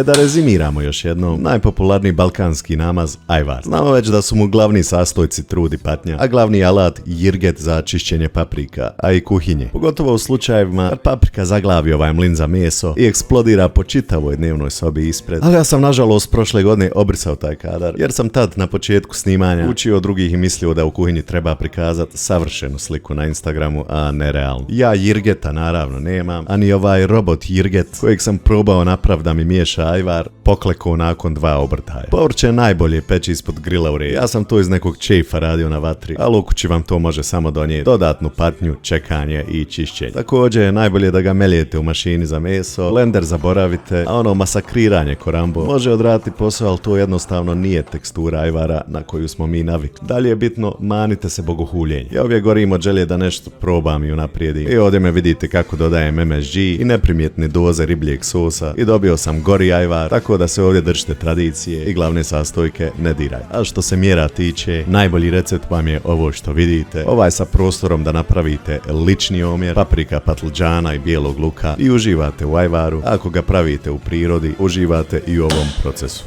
Da rezimiramo još jednom, najpopularniji balkanski namaz ajvar. Znamo već da su mu glavni sastojci trud i patnja, a glavni alat jirget za čišćenje paprika, a i kuhinje. Pogotovo u slučajevima kad paprika zaglavi ovaj mlin za meso i eksplodira po čitavoj dnevnoj sobi ispred. Ali ja sam nažalost prošle godine obrisao taj kadar, jer sam tad na početku snimanja učio od drugih i mislio da u kuhinji treba prikazati savršenu sliku na Instagramu, a ne realno. Ja jirgeta naravno nemam, a ni ovaj robot jirget kojeg sam probao napraviti da mi miješa ajvar, poklekao nakon 2 obrtaja. Povrće najbolje peći ispod grila u redu. Ja sam to iz nekog čefa radio na vatri, ali u kući vam to može samo donijeti dodatnu patnju, čekanje i čišćenje. Također je najbolje da ga meljete u mašini za meso, blender zaboravite, a ono masakriranje ko Rambo može odraditi posao, ali to jednostavno nije tekstura ajvara na koju smo mi navikli. Dalje je bitno, manite se bogohuljenje. Ja uvijek gorim od želje da nešto probam i unaprijedim. I ovdje me vidite kako dodajem MSG i neprimjetne doze ribljeg sosa i dobio sam gori ajvar, tako da se ovdje držite tradicije i glavne sastojke ne diraj. A što se mjera tiče, najbolji recept vam je ovo što vidite. Ovaj sa prostorom da napravite lični omjer paprika, patlđana i bijelog luka i uživate u ajvaru. Ako ga pravite u prirodi, uživate i u ovom procesu.